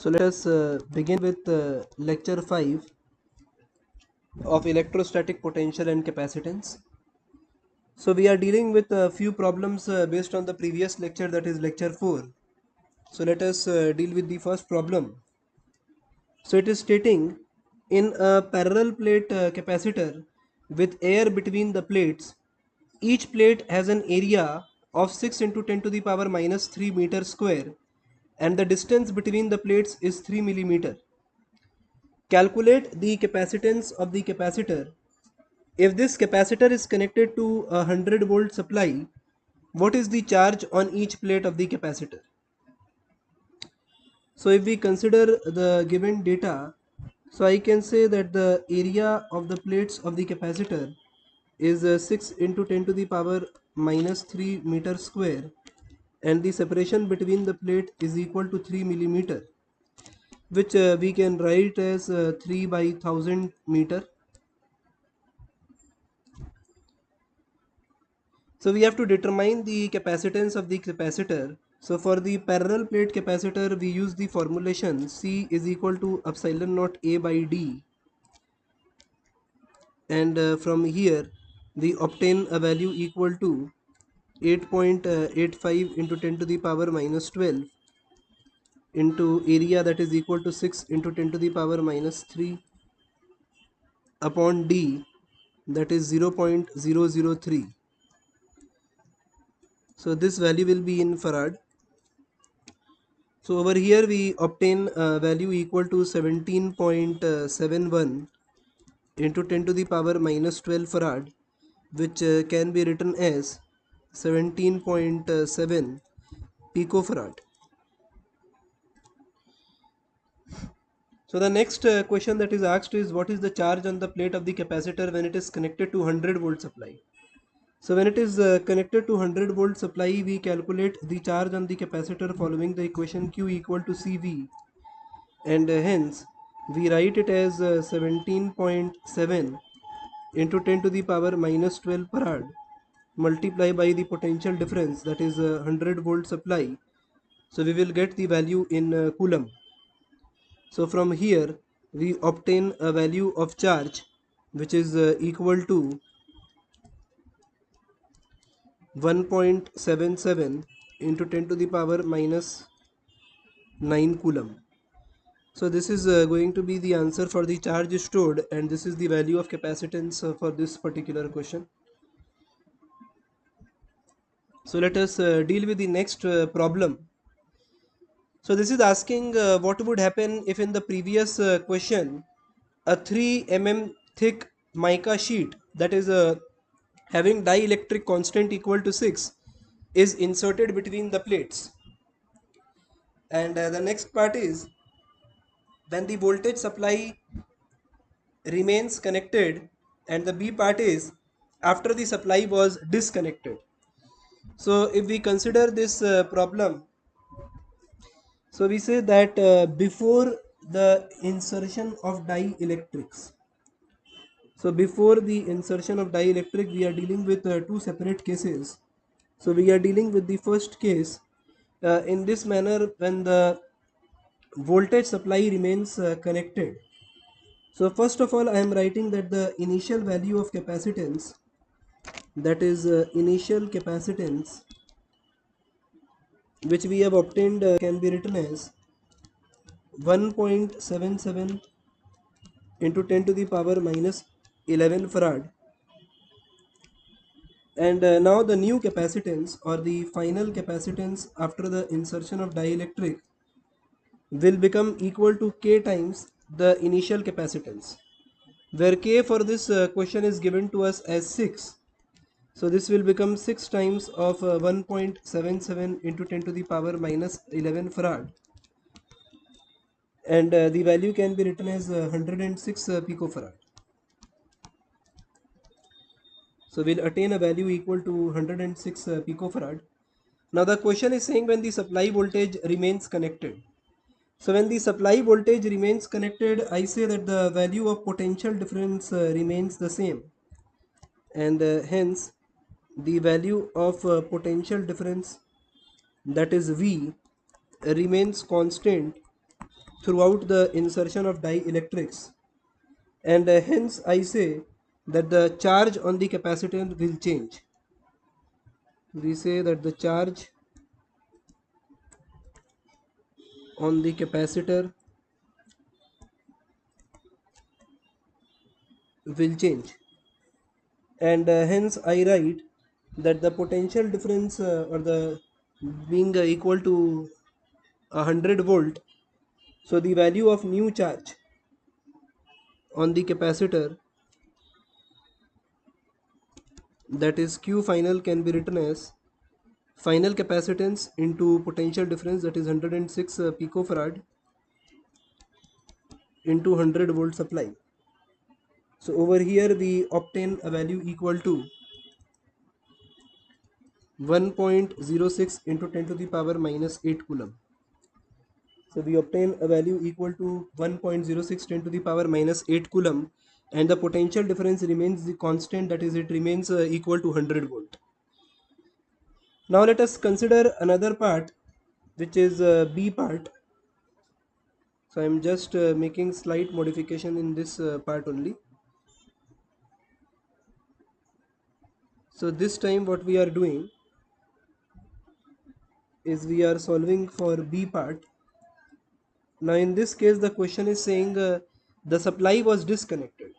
So let us begin with lecture 5 of electrostatic potential and capacitance. So we are dealing with a few problems based on the previous lecture, that is lecture 4. So let us deal with the first problem. So it is stating, in a parallel plate capacitor with air between the plates, each plate has an area of 6 into 10 to the power minus 3 meter square and the distance between the plates is 3 millimeter. Calculate the capacitance of the capacitor. If this capacitor is connected to a 100-volt supply, what is the charge on each plate of the capacitor? So if we consider the given data, so I can say that the area of the plates of the capacitor is 6 into 10 to the power minus 3 meter square, and the separation between the plate is equal to 3 millimeter, which we can write as 3 by 1000 meter. So we have to determine the capacitance of the capacitor. So for the parallel plate capacitor, we use the formulation C is equal to epsilon naught A by D, and from here we obtain a value equal to 8.85 into 10 to the power minus 12 into area, that is equal to 6 into 10 to the power minus 3 upon D, that is 0.003. So this value will be in farad. So over here we obtain a value equal to 17.71 into 10 to the power minus 12 farad, which can be written as 17.7 picofarad. So the next question that is asked is, what is the charge on the plate of the capacitor when it is connected to 100-volt supply? So when it is connected to 100-volt supply, we calculate the charge on the capacitor following the equation Q equal to CV, and hence we write it as 17.7 into 10 to the power minus 12 farad multiply by the potential difference, that is 100-volt supply. So we will get the value in coulomb. So from here we obtain a value of charge which is equal to 1.77 into 10 to the power minus 9 coulomb. So this is going to be the answer for the charge stored, and this is the value of capacitance for this particular question. So let us deal with the next problem. So this is asking what would happen if in the previous question a 3 mm thick mica sheet, that is having dielectric constant equal to 6, is inserted between the plates. And the next part is, when the voltage supply remains connected, and the B part is after the supply was disconnected. So if we consider this problem, so we say that before the insertion of dielectrics, so before the insertion of dielectric, we are dealing with two separate cases. So we are dealing with the first case in this manner, when the voltage supply remains connected. So first of all, I am writing that the initial value of capacitance, that is initial capacitance which we have obtained, can be written as 1.77 into 10 to the power minus 11 farad, and now the new capacitance or the final capacitance after the insertion of dielectric will become equal to K times the initial capacitance, where K for this question is given to us as 6. So this will become 6 times of 1.77 into 10 to the power minus 11 farad, and the value can be written as 106 picofarad. So we'll attain a value equal to 106 picofarad. Now the question is saying when the supply voltage remains connected. So when the supply voltage remains connected, I say that the value of potential difference remains the same, and hence the value of potential difference, that is V, remains constant throughout the insertion of dielectrics, and hence I say that the charge on the capacitor will change. We say that the charge on the capacitor will change, and hence I write that the potential difference or the being equal to 100 volt. So the value of new charge on the capacitor, that is Q final, can be written as final capacitance into potential difference, that is 106 picofarad into 100 volt supply. So over here we obtain a value equal to 1.06 into 10 to the power minus 8 coulomb. So we obtain a value equal to 1.06 10 to the power minus 8 coulomb, and the potential difference remains the constant, that is it remains equal to 100 volt. Now let us consider another part, which is B part. So I am just making slight modification in this part only. So this time what we are doing is we are solving for B part. Now in this case the question is saying the supply was disconnected.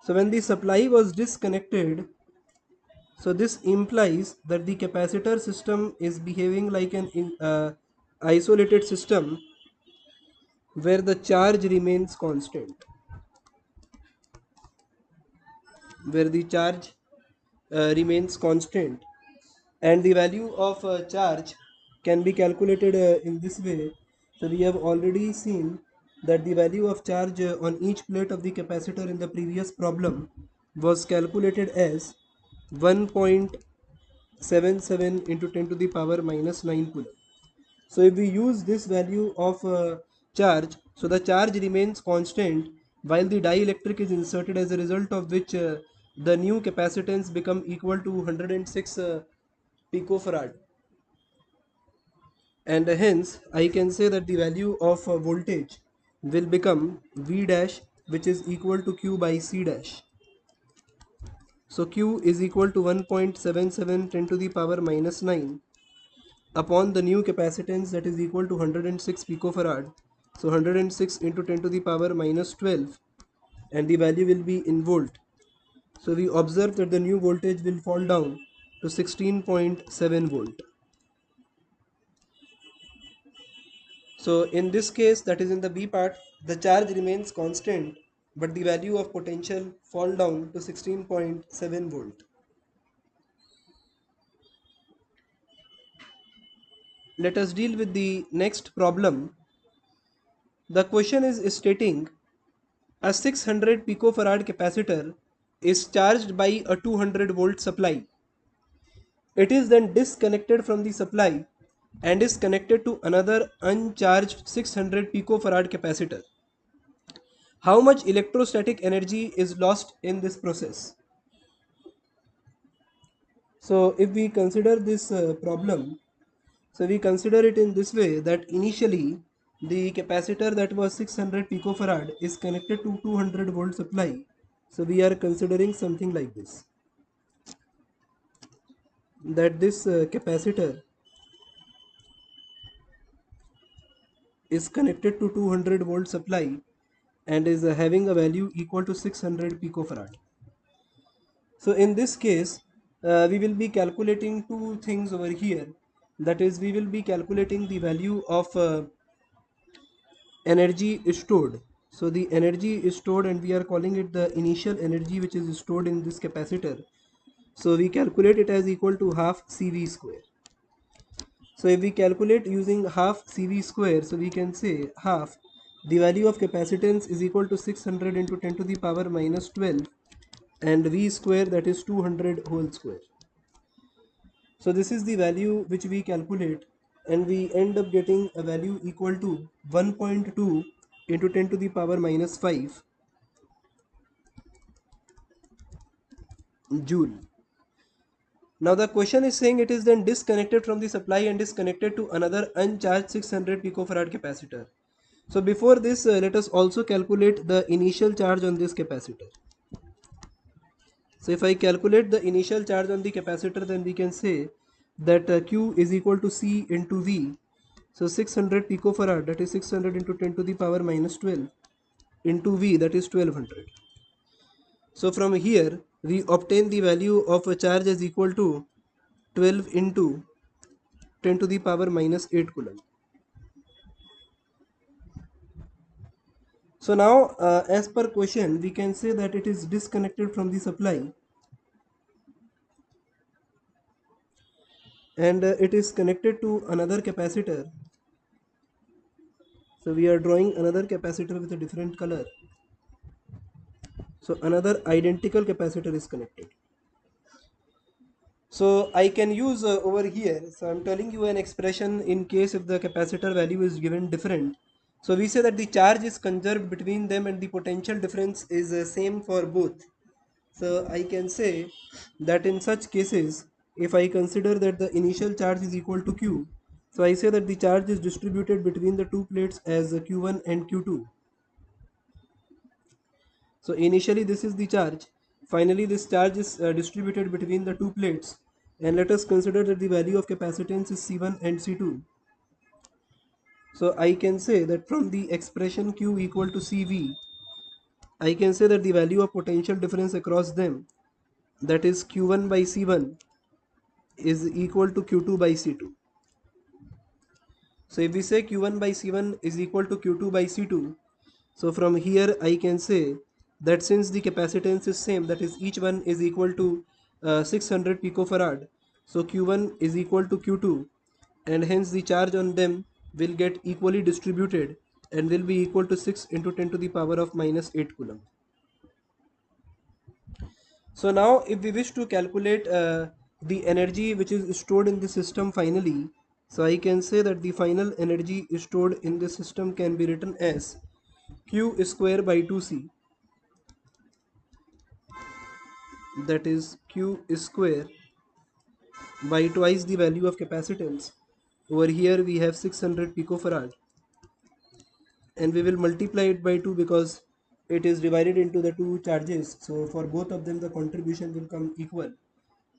So when the supply was disconnected, so this implies that the capacitor system is behaving like an isolated system where the charge remains constant, where the charge remains constant, and the value of charge can be calculated in this way. So we have already seen that the value of charge on each plate of the capacitor in the previous problem was calculated as 1.77 into 10 to the power minus 9 coulomb. So if we use this value of charge, so the charge remains constant while the dielectric is inserted, as a result of which the new capacitance become equal to 106 picofarad, and hence I can say that the value of voltage will become V dash, which is equal to Q by C dash. So Q is equal to 1.77 10 to the power minus 9 upon the new capacitance, that is equal to 106 picofarad. So 106 into 10 to the power minus 12, and the value will be in volt. So we observe that the new voltage will fall down to 16.7 volt. So in this case, that is in the B part, the charge remains constant but the value of potential fall down to 16.7 volt. Let us deal with the next problem. The question is stating a 600 picofarad capacitor is charged by a 200 volt supply. It is then disconnected from the supply and is connected to another uncharged 600 picofarad capacitor. How much electrostatic energy is lost in this process? So if we consider this problem, so we consider it in this way, that initially the capacitor that was 600 picofarad is connected to 200 volt supply. So we are considering something like this, that this capacitor is connected to 200 volt supply and is having a value equal to 600 picofarad. So in this case, we will be calculating two things over here. That is, we will be calculating the value of energy stored. So the energy is stored, and we are calling it the initial energy which is stored in this capacitor. So we calculate it as equal to half CV square. So if we calculate using half CV square, so we can say half the value of capacitance is equal to 600 into 10 to the power minus 12, and V square, that is 200 whole square. So this is the value which we calculate, and we end up getting a value equal to 1.2 into 10 to the power minus 5 joule. Now the question is saying it is then disconnected from the supply and is connected to another uncharged 600 picofarad capacitor. So before this, let us also calculate the initial charge on this capacitor. So if I calculate the initial charge on the capacitor, then we can say that Q is equal to C into V. So 600 picofarad, that is 600 into 10 to the power minus 12 into V, that is 1200. So from here we obtain the value of a charge as equal to 12 into 10 to the power minus 8 coulomb. So now as per question, we can say that it is disconnected from the supply and it is connected to another capacitor. So we are drawing another capacitor with a different color. So another identical capacitor is connected. So I can use over here, so I'm telling you an expression in case if the capacitor value is given different. So we say that the charge is conserved between them and the potential difference is same for both. So I can say that in such cases, if I consider that the initial charge is equal to Q, so I say that the charge is distributed between the two plates as Q1 and Q2. So initially this is the charge. Finally this charge is distributed between the two plates, and let us consider that the value of capacitance is C1 and C2. So I can say that from the expression Q equal to CV, I can say that the value of potential difference across them, that is Q1 by C1, is equal to Q2 by C2. So if we say Q1 by C1 is equal to Q2 by C2, so from here I can say that since the capacitance is same, that is each one is equal to 600 picofarad, so Q1 is equal to Q2, and hence the charge on them will get equally distributed and will be equal to 6 into 10 to the power of minus 8 coulomb. So now if we wish to calculate the energy which is stored in the system finally, so I can say that the final energy stored in the system can be written as Q square by 2C, that is Q square by twice the value of capacitance. Over here we have 600 picofarad, and we will multiply it by 2 because it is divided into the two charges, so for both of them the contribution will come equal.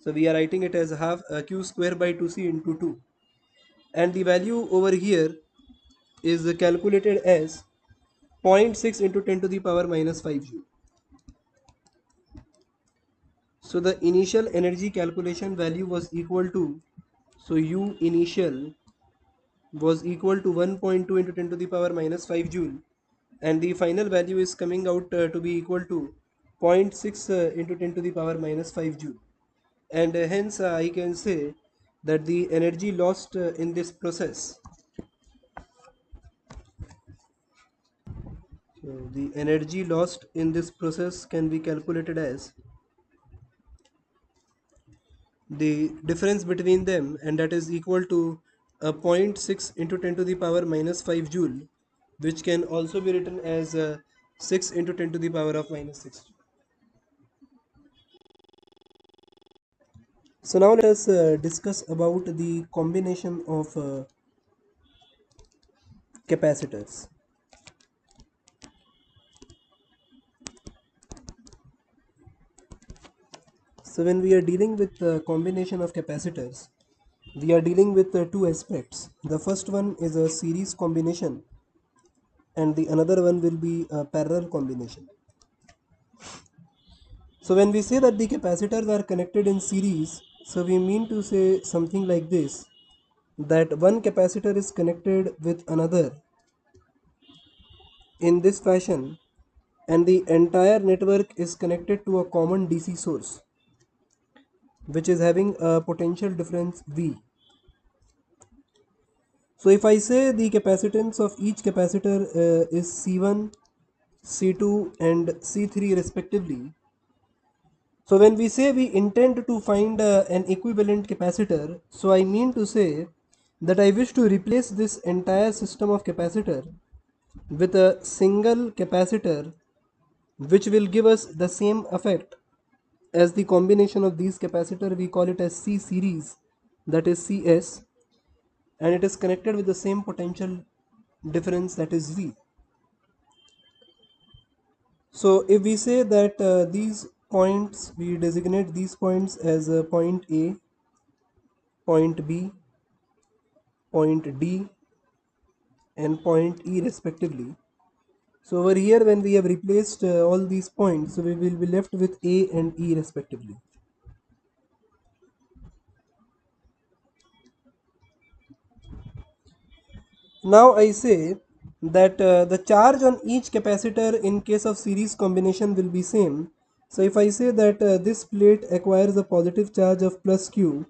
So we are writing it as half Q square by 2C into 2, and the value over here is calculated as zero point 0.6 into 10 to the power minus 5 joule. So the initial energy calculation value was equal to, so U initial was equal to 1.2 into 10 to the power minus 5 joule, and the final value is coming out to be equal to zero point 0.6 into 10 to the power minus 5 joule, and hence I can say that the energy lost in this process, so the energy lost in this process can be calculated as the difference between them, and that is equal to zero point 0.6 into 10 to the power minus 5 joule, which can also be written as 6 into 10 to the power of minus 6. So now let us discuss about the combination of capacitors. So when we are dealing with the combination of capacitors, we are dealing with two aspects. The first one is a series combination, and the another one will be a parallel combination. So when we say that the capacitors are connected in series, so we mean to say something like this, that one capacitor is connected with another in this fashion, and the entire network is connected to a common DC source which is having a potential difference V. So if I say the capacitance of each capacitor is C1, C2 and C3 respectively, so when we say we intend to find an equivalent capacitor, so I mean to say that I wish to replace this entire system of capacitor with a single capacitor which will give us the same effect as the combination of these capacitor. We call it as C series, that is CS, and it is connected with the same potential difference, that is V. So if we say that these points, we designate these points as point A, point B, point D, and point E respectively. So over here, when we have replaced all these points, so we will be left with A and E respectively. Now I say that the charge on each capacitor in case of series combination will be same. So if I say that this plate acquires a positive charge of plus Q,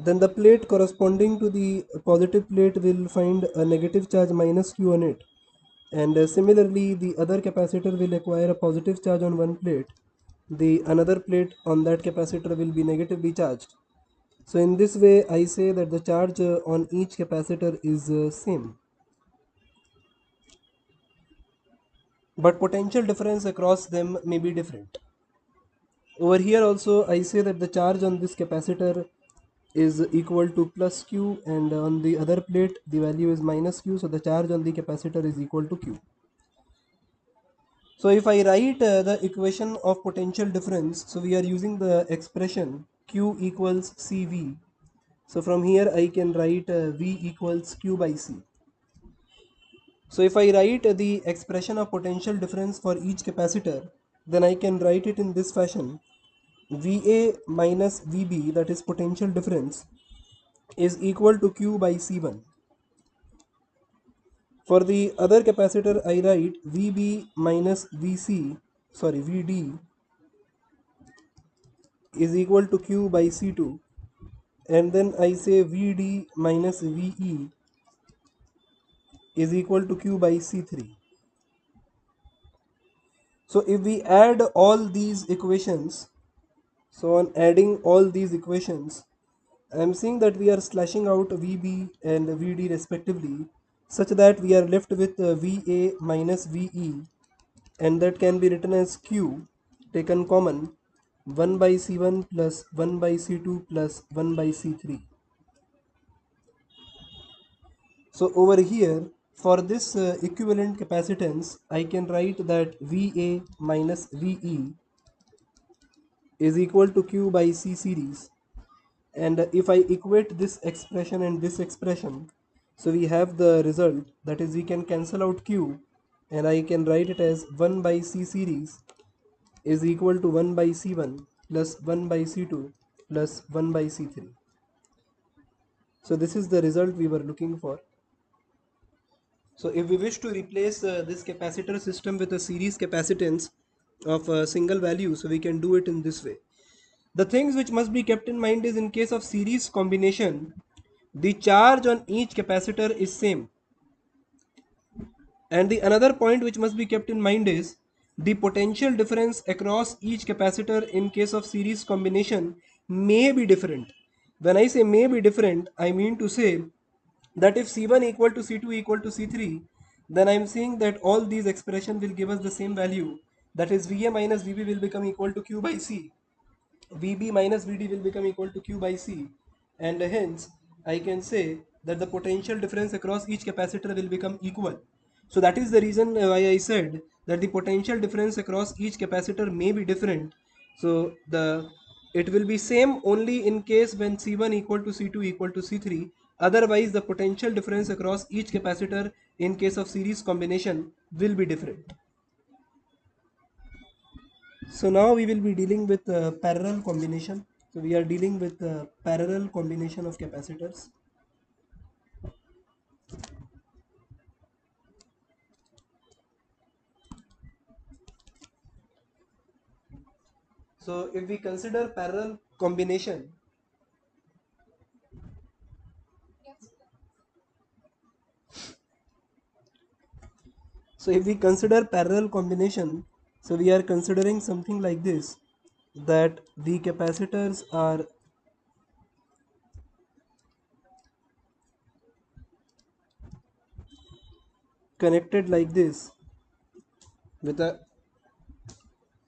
then the plate corresponding to the positive plate will find a negative charge minus Q on it. And similarly, the other capacitor will acquire a positive charge on one plate. The another plate on that capacitor will be negatively charged. So in this way, I say that the charge on each capacitor is same. But potential difference across them may be different. Over here also, I say that the charge on this capacitor is equal to plus Q, and on the other plate the value is minus Q, so the charge on the capacitor is equal to Q. So if I write the equation of potential difference, so we are using the expression Q equals CV. So from here I can write V equals Q by C. So if I write the expression of potential difference for each capacitor, then I can write it in this fashion: VA minus VB, that is potential difference, is equal to Q by C1. For the other capacitor, I write VB minus VD is equal to Q by C2, and then I say VD minus VE is equal to Q by C3. So if we add all these equations, so on adding all these equations, I am seeing that we are slashing out VB and VD respectively, such that we are left with VA minus VE, and that can be written as Q taken common 1 by C1 plus 1 by C2 plus 1 by C3. So over here, for this equivalent capacitance, I can write that VA minus VE is equal to Q by C series. And if I equate this expression and this expression, so we have the result, that is we can cancel out Q, and I can write it as 1 by C series is equal to 1 by C1 plus 1 by C2 plus 1 by C3. So this is the result we were looking for. So if we wish to replace this capacitor system with a series capacitance of a single value, so we can do it in this way. The things which must be kept in mind is, in case of series combination, the charge on each capacitor is same. And the another point which must be kept in mind is the potential difference across each capacitor in case of series combination may be different. When I say may be different, I mean to say that if C1 equal to C2 equal to C3, then I am saying that all these expressions will give us the same value, that is VA minus VB will become equal to Q by C, VB minus VD will become equal to Q by C, and hence I can say that the potential difference across each capacitor will become equal. So that is the reason why I said that the potential difference across each capacitor may be different. So it will be same only in case when C1 equal to C2 equal to C3. Otherwise, the potential difference across each capacitor in case of series combination will be different. So now we will be dealing with parallel combination. So we are dealing with parallel combination of capacitors. So if we consider parallel combination, so we are considering something like this, that the capacitors are connected like this with a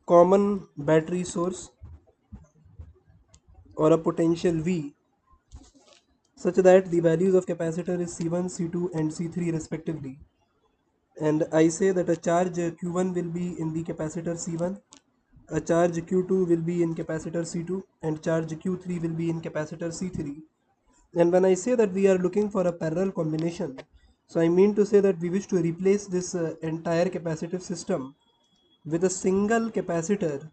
common battery source or a potential V, such that the values of capacitor is C1, C2 and C3 respectively. And I say that a charge Q1 will be in the capacitor C1, a charge Q2 will be in capacitor C2 and charge Q3 will be in capacitor C3. And when I say that we are looking for a parallel combination, so I mean to say that we wish to replace this entire capacitive system with a single capacitor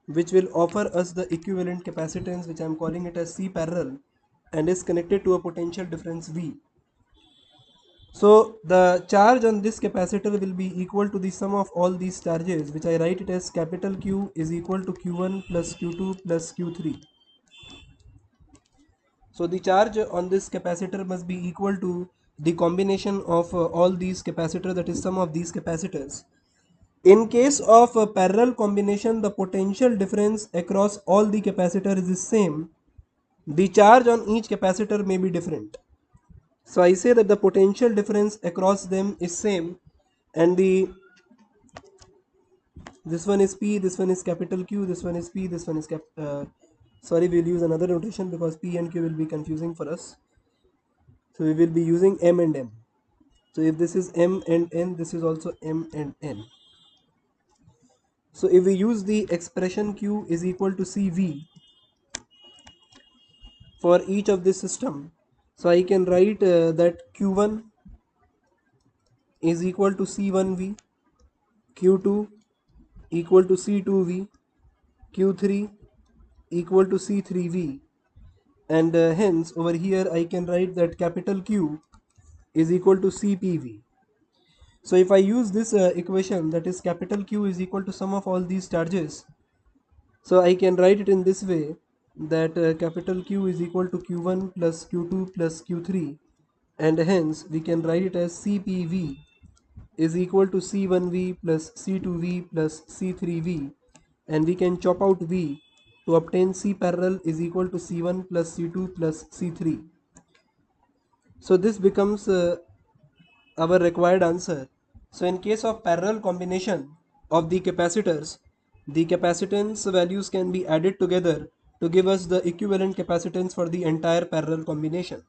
which will offer us the equivalent capacitance, which I am calling it as C parallel, and is connected to a potential difference V. So the charge on this capacitor will be equal to the sum of all these charges, which I write it as capital Q is equal to Q1 plus Q2 plus Q3. So the charge on this capacitor must be equal to the combination of all these capacitors, that is sum of these capacitors. In case of a parallel combination, the potential difference across all the capacitors is the same. The charge on each capacitor may be different. So I say that the potential difference across them is same, and the this one is P, this one is capital Q, this one is P, this one is sorry, we'll use another notation because P and Q will be confusing for us. So we will be using M and M. So if this is M and N, this is also M and N. So if we use the expression Q is equal to CV for each of this system, so I can write that Q1 is equal to C1V, Q2 equal to C2V, Q3 equal to C3V, and hence over here I can write that capital Q is equal to CPV. So if I use this equation, that is capital Q is equal to sum of all these charges, so I can write it in this way, that capital Q is equal to Q1 plus Q2 plus Q3, and hence we can write it as CPV is equal to C1V plus C2V plus C3V, and we can chop out V to obtain C parallel is equal to C1 plus C2 plus C3. So this becomes our required answer. So in case of parallel combination of the capacitors, the capacitance values can be added together to give us the equivalent capacitance for the entire parallel combination.